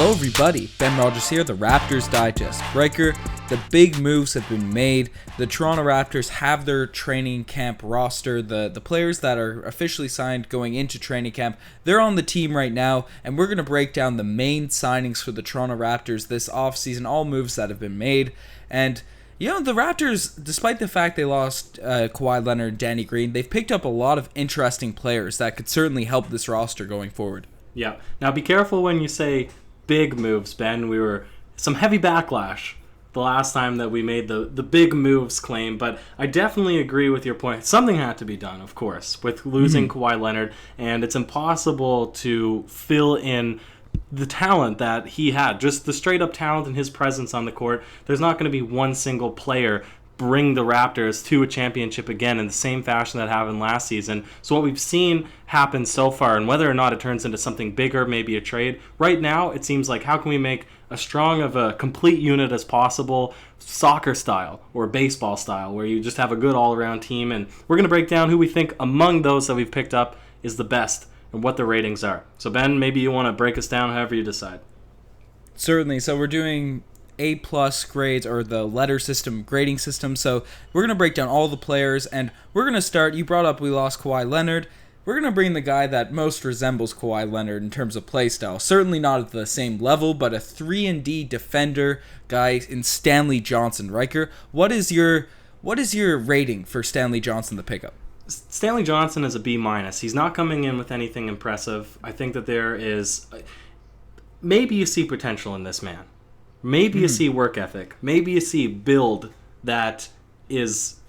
Hello everybody, Ben Rogers here, the Raptors Digest. Riker, the big moves have been made. The Toronto Raptors have their training camp roster. The players that are officially signed going into training camp, they're on the team right now, and we're going to break down the main signings for the Toronto Raptors this offseason, all moves that have been made. And you know, the Raptors, despite the fact they lost Kawhi Leonard and Danny Green, they've picked up a lot of interesting players that could certainly help this roster going forward. Yeah. Now be careful when you say big moves, Ben. We were some heavy backlash the last time that we made the big moves claim, but I definitely agree with your point. Something had to be done, of course, with losing Kawhi Leonard, and it's impossible to fill in the talent that he had, just the straight up talent and his presence on the court. There's not going to be one single player bring the Raptors to a championship again in the same fashion that happened last season. So what we've seen happen so far, and whether or not it turns into something bigger, maybe a trade, right now it seems like how can we make as strong of a complete unit as possible, soccer style or baseball style, where you just have a good all-around team. And we're going to break down who we think among those that we've picked up is the best and what the ratings are. So Ben, maybe you want to break us down however you decide. Certainly. So we're doing A+ grades, or the letter system grading system. So we're going to break down all the players, and we're going to start. You brought up we lost Kawhi Leonard. We're going to bring the guy that most resembles Kawhi Leonard in terms of play style. Certainly not at the same level, but a 3-and-D defender guy in Stanley Johnson. Riker, what is your rating for Stanley Johnson, the pickup? Stanley Johnson is a B-. He's not coming in with anything impressive. I think that there is... Maybe you see potential in this man. Maybe you see work ethic. Maybe you see build that is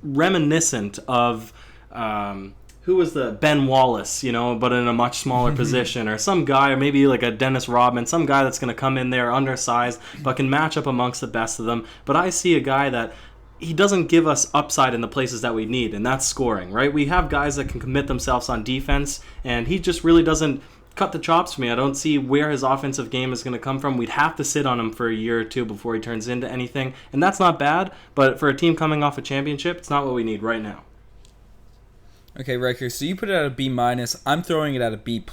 reminiscent of... who was the Ben Wallace, but in a much smaller position, or some guy, or maybe like a Dennis Rodman, some guy that's going to come in there undersized, but can match up amongst the best of them. But I see a guy that he doesn't give us upside in the places that we need, and that's scoring, right? We have guys that can commit themselves on defense, and he just really doesn't cut the chops for me. I don't see where his offensive game is going to come from. We'd have to sit on him for a year or two before he turns into anything, and that's not bad, but for a team coming off a championship, it's not what we need right now. Okay, Riker, so you put it at a B-. I'm throwing it at a B+.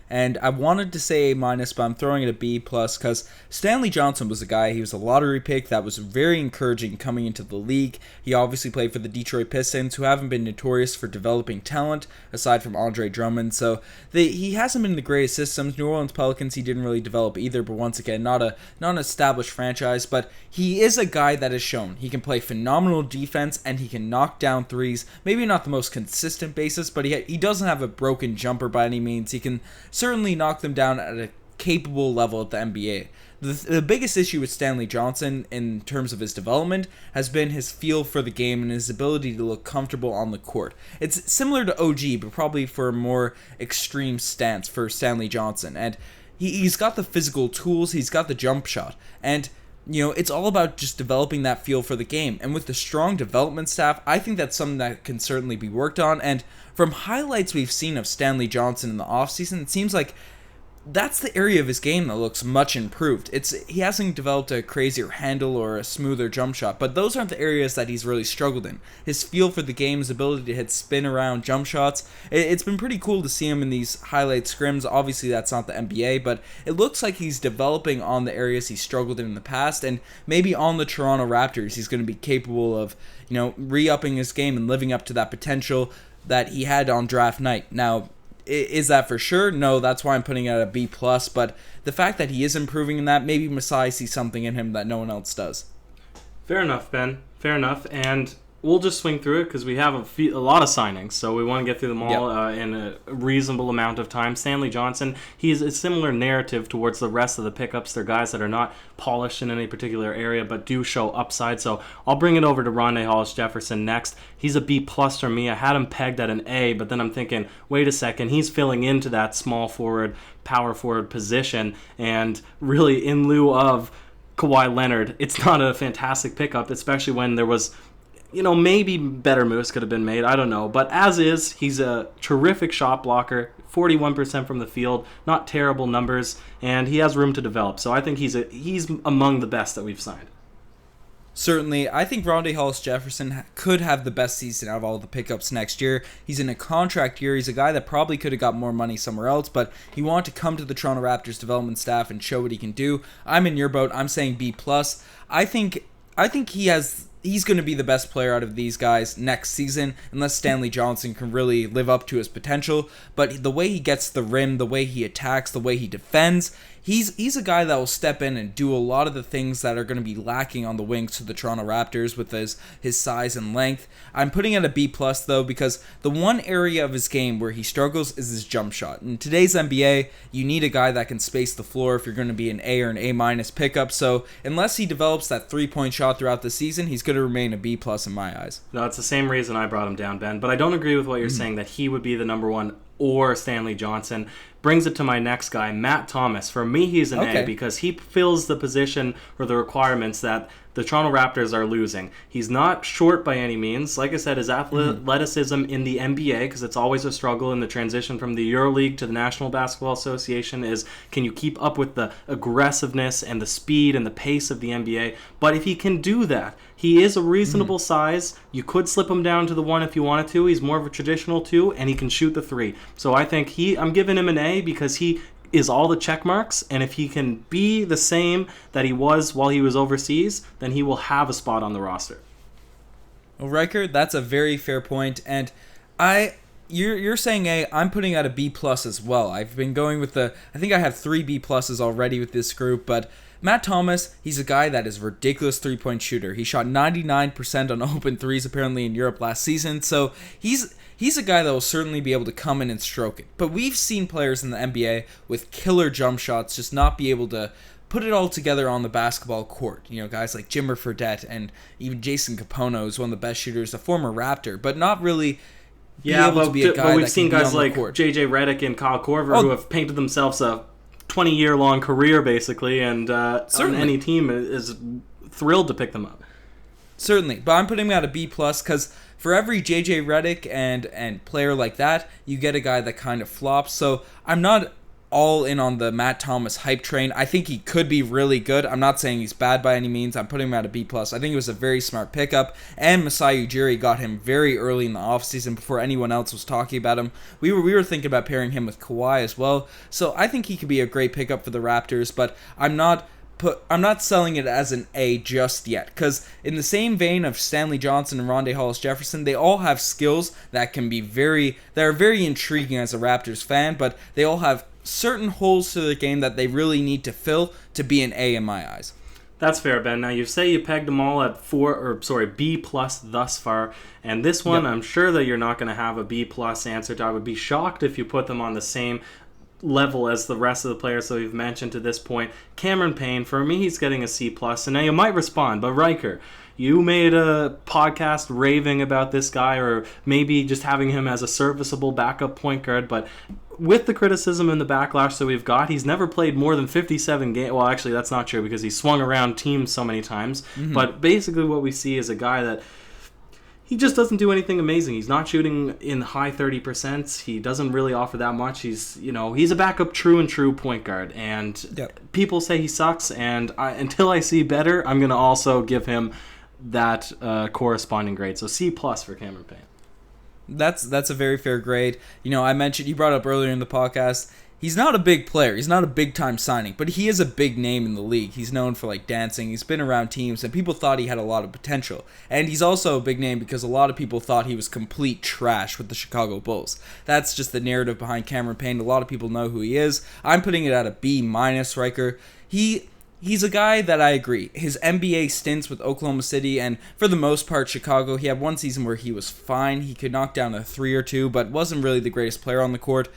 And I wanted to say A-, but I'm throwing it a B+ because Stanley Johnson was a guy, he was a lottery pick that was very encouraging coming into the league. He obviously played for the Detroit Pistons, who haven't been notorious for developing talent, aside from Andre Drummond. So he hasn't been in the greatest systems. New Orleans Pelicans, he didn't really develop either, but once again, not an established franchise. But he is a guy that has shown he can play phenomenal defense and he can knock down threes. Maybe not the most consistent basis, but he doesn't have a broken jumper by any means. He can certainly knock them down at a capable level at the NBA. The biggest issue with Stanley Johnson in terms of his development has been his feel for the game and his ability to look comfortable on the court. It's similar to OG, but probably for a more extreme stance for Stanley Johnson. And he's got the physical tools, he's got the jump shot, and it's all about just developing that feel for the game. And with the strong development staff, I think that's something that can certainly be worked on. And from highlights we've seen of Stanley Johnson in the offseason, it seems like that's the area of his game that looks much improved. He hasn't developed a crazier handle or a smoother jump shot, but those aren't the areas that he's really struggled in. His feel for the game, his ability to hit spin around jump shots, it's been pretty cool to see him in these highlight scrims. Obviously that's not the NBA, but it looks like he's developing on the areas he struggled in the past, and maybe on the Toronto Raptors he's going to be capable of re-upping his game and living up to that potential that he had on draft night. Now, is that for sure? No, that's why I'm putting it at a B+, but the fact that he is improving in that, maybe Masai sees something in him that no one else does. Fair enough, Ben. Fair enough. And we'll just swing through it because we have a lot of signings, so we want to get through them all in a reasonable amount of time. Stanley Johnson, he's a similar narrative towards the rest of the pickups. They're guys that are not polished in any particular area but do show upside. So I'll bring it over to Rondae Hollis-Jefferson next. He's a B+ for me. I had him pegged at an A, but then I'm thinking, wait a second, he's filling into that small forward, power forward position, and really in lieu of Kawhi Leonard, it's not a fantastic pickup, especially when there was maybe better moves could have been made. I don't know. But as is, he's a terrific shot blocker, 41% from the field, not terrible numbers, and he has room to develop. So I think he's among the best that we've signed. Certainly, I think Rondae Hollis-Jefferson could have the best season out of all the pickups next year. He's in a contract year. He's a guy that probably could have got more money somewhere else, but he wanted to come to the Toronto Raptors development staff and show what he can do. I'm in your boat. I'm saying B+. I think he's going to be the best player out of these guys next season, unless Stanley Johnson can really live up to his potential. But the way he gets the rim, the way he attacks, the way he defends, he's a guy that will step in and do a lot of the things that are going to be lacking on the wings to the Toronto Raptors with his size and length. I'm putting it a B+, though, because the one area of his game where he struggles is his jump shot. In today's NBA, you need a guy that can space the floor if you're going to be an A or an A- pickup. So unless he develops that three-point shot throughout the season, he's going to remain a B+ in my eyes. No, it's the same reason I brought him down, Ben. But I don't agree with what you're saying that he would be the number one or Stanley Johnson. Brings it to my next guy, Matt Thomas. For me, he's an A because he fills the position or the requirements that the Toronto Raptors are losing. He's not short by any means. Like I said, his athleticism in the NBA, because it's always a struggle in the transition from the EuroLeague to the National Basketball Association, is can you keep up with the aggressiveness and the speed and the pace of the NBA? But if he can do that, he is a reasonable size. You could slip him down to the 1 if you wanted to. He's more of a traditional 2, and he can shoot the 3. So I think I'm giving him an A because he is all the check marks, and if he can be the same that he was while he was overseas, then he will have a spot on the roster. Well, Ryker, that's a very fair point, and you're saying A, I'm putting out a B+ as well. I've been going with I think I have 3 B+ already with this group, but Matt Thomas, he's a guy that is a ridiculous three-point shooter. He shot 99% on open threes apparently in Europe last season, so he's a guy that will certainly be able to come in and stroke it. But we've seen players in the NBA with killer jump shots just not be able to put it all together on the basketball court. You know, guys like Jimmer Fredette and even Jason Capono is one of the best shooters, a former Raptor, but not really able to be a guy but we've that seen can be guys on the like court. JJ Redick and Kyle Korver who have painted themselves a 20-year-long career, basically, and on any team is thrilled to pick them up. Certainly, but I'm putting him at a B+ because for every JJ Redick and player like that, you get a guy that kind of flops. So I'm not all in on the Matt Thomas hype train. I think he could be really good. I'm not saying he's bad by any means. I'm putting him at a B+. I think it was a very smart pickup, and Masai Ujiri got him very early in the offseason before anyone else was talking about him. We were thinking about pairing him with Kawhi as well, so I think he could be a great pickup for the Raptors, but I'm not selling it as an A just yet, because in the same vein of Stanley Johnson and Rondae Hollis-Jefferson, they all have skills that are very intriguing as a Raptors fan, but they all have certain holes to the game that they really need to fill to be an A in my eyes. That's fair, Ben. Now, you say you pegged them all at B+ thus far, and this one, I'm sure that you're not going to have a B+ answer to. I would be shocked if you put them on the same level as the rest of the players that we've mentioned to this point. Cameron Payne, for me, he's getting a C+, and now you might respond, but Ryker, you made a podcast raving about this guy, or maybe just having him as a serviceable backup point guard, but with the criticism and the backlash that we've got, he's never played more than 57 games. Well, actually, that's not true because he's swung around teams so many times, but basically what we see is a guy that he just doesn't do anything amazing. He's not shooting in high 30%. He doesn't really offer that much. He's a backup true point guard, and people say he sucks, and until I see better, I'm going to also give him that corresponding grade. So C+ for Cameron Payne. That's a very fair grade. I mentioned, you brought up earlier in the podcast, he's not a big player. He's not a big-time signing, but he is a big name in the league. He's known for, dancing. He's been around teams, and people thought he had a lot of potential. And he's also a big name because a lot of people thought he was complete trash with the Chicago Bulls. That's just the narrative behind Cameron Payne. A lot of people know who he is. I'm putting it at a B-, Ryker. He's a guy that I agree. His NBA stints with Oklahoma City and, for the most part, Chicago, he had one season where he was fine. He could knock down a 3 or 2, but wasn't really the greatest player on the court.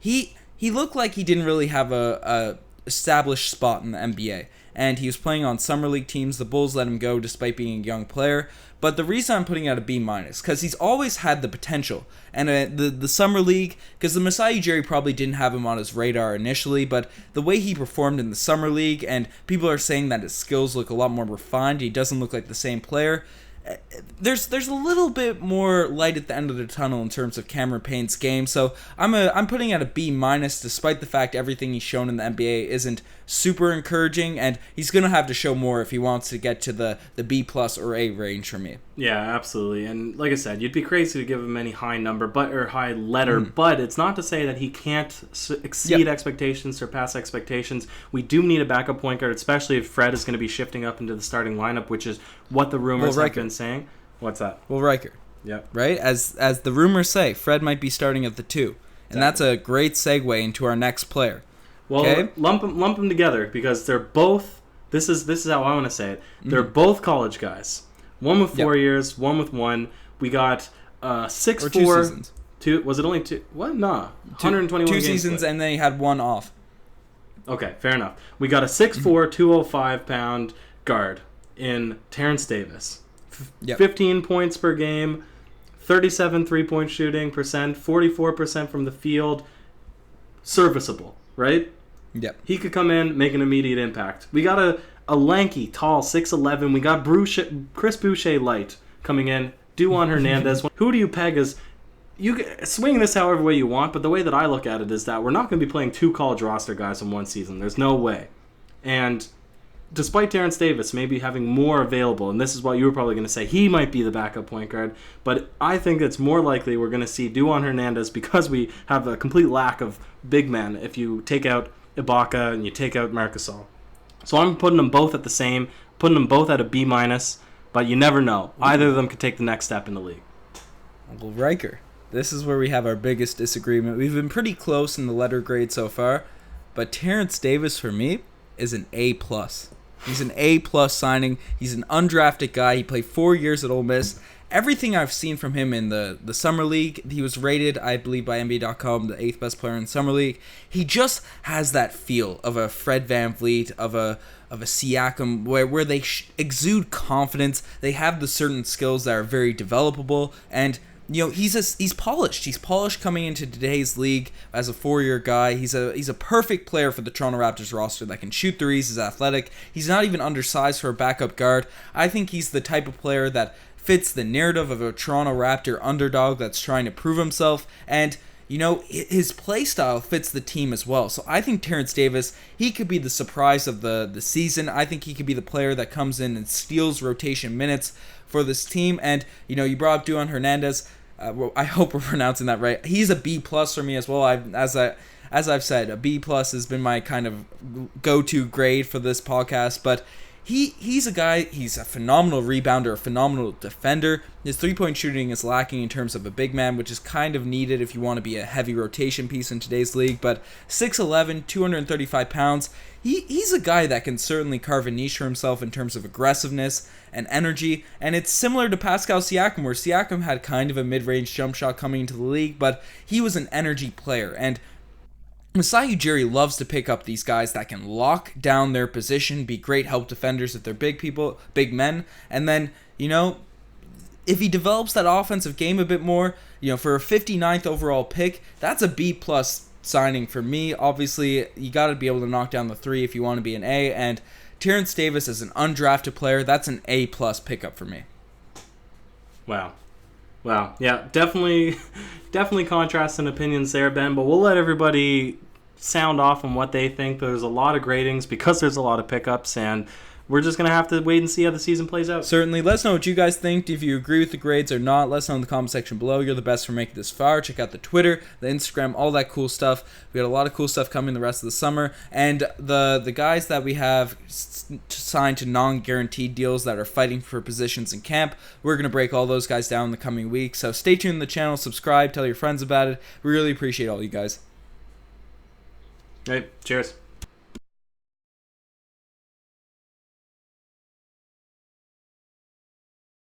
He looked like he didn't really have a established spot in the NBA, and he was playing on summer league teams. The Bulls let him go despite being a young player. But the reason I'm putting out a B- because he's always had the potential. And the summer league, because the Masai Ujiri probably didn't have him on his radar initially, but the way he performed in the summer league, and people are saying that his skills look a lot more refined, he doesn't look like the same player. there's a little bit more light at the end of the tunnel in terms of Cameron Payne's game. So I'm putting it at a B minus, despite the fact everything he's shown in the NBA isn't super encouraging, and he's gonna have to show more if he wants to get to the B plus or A range for me. Yeah, absolutely. And like I said, you'd be crazy to give him any high number, or high letter, but it's not to say that he can't exceed expectations, surpass expectations. We do need a backup point guard, especially if Fred is going to be shifting up into the starting lineup, which is what the rumors have been saying. What's that? Well, Ryker. Yep. Right? As the rumors say, Fred might be starting at the 2. And that's a great segue into our next player. Well, okay? lump them together, because they're both, this is how I want to say it. They're both college guys. One with 4 years, one with 1. We got 6'4". 2 seasons. Was it only 2? What? Nah. 121 2 games seasons, played. and then he had 1 off. Okay, fair enough. We got a 6'4", 205-pound guard in Terrence Davis. 15 points per game, 37 three-point shooting percent, 44% from the field. Serviceable, right? Yep. He could come in, make an immediate impact. We got a lanky, tall, 6'11". We got Chris Boucher light coming in. Duan Hernandez. Who do you peg as... You can swing this however way you want, but the way that I look at it is that we're not going to be playing 2 college roster guys in one season. There's no way. And despite Terrence Davis maybe having more available, and this is what you were probably going to say, he might be the backup point guard, but I think it's more likely we're going to see Duan Hernandez, because we have a complete lack of big men if you take out Ibaka and you take out Marcasol. So I'm putting them both at the same, putting them both at a B minus, but you never know. Either of them could take the next step in the league. Well, Ryker, this is where we have our biggest disagreement. We've been pretty close in the letter grade so far, but Terrence Davis for me is an A+. He's an A+ signing. He's an undrafted guy. He played 4 years at Ole Miss. Everything I've seen from him in the Summer League, he was rated, I believe, by NBA.com, the 8th best player in Summer League. He just has that feel of a Fred VanVleet, of a Siakam, where they exude confidence. They have the certain skills that are very developable, and he's polished. He's polished coming into today's league as a 4-year guy. He's a perfect player for the Toronto Raptors roster that can shoot threes. He's athletic. He's not even undersized for a backup guard. I think he's the type of player that fits the narrative of a Toronto Raptor underdog that's trying to prove himself, and his play style fits the team as well. So I think Terrence Davis, he could be the surprise of the season. I think he could be the player that comes in and steals rotation minutes for this team. And you brought up Duan Hernandez. I hope we're pronouncing that right. He's a B+ for me as well. As I've said, a B+ has been my kind of go-to grade for this podcast, but he's a guy, he's a phenomenal rebounder, a phenomenal defender. His three-point shooting is lacking in terms of a big man, which is kind of needed if you want to be a heavy rotation piece in today's league, but 6'11", 235 pounds, he's a guy that can certainly carve a niche for himself in terms of aggressiveness and energy, and it's similar to Pascal Siakam, where Siakam had kind of a mid-range jump shot coming into the league, but he was an energy player, and Masai Ujiri loves to pick up these guys that can lock down their position, be great help defenders if they're big men, and then, if he develops that offensive game a bit more, for a 59th overall pick, that's a B+ signing for me. Obviously, you got to be able to knock down the 3 if you want to be an A, and Terrence Davis as an undrafted player, that's an A+ pickup for me. Wow. Yeah, definitely contrasts and opinions there, Ben, but we'll let everybody sound off on what they think. There's a lot of gradings because there's a lot of pickups, and we're just going to have to wait and see how the season plays out. Certainly. Let us know what you guys think. If you agree with the grades or not, let us know in the comment section below. You're the best for making this far. Check out the Twitter, the Instagram, all that cool stuff. We got a lot of cool stuff coming the rest of the summer. And the guys that we have signed to non-guaranteed deals that are fighting for positions in camp, we're going to break all those guys down in the coming weeks. So stay tuned to the channel, subscribe, tell your friends about it. We really appreciate all you guys. Hey, cheers.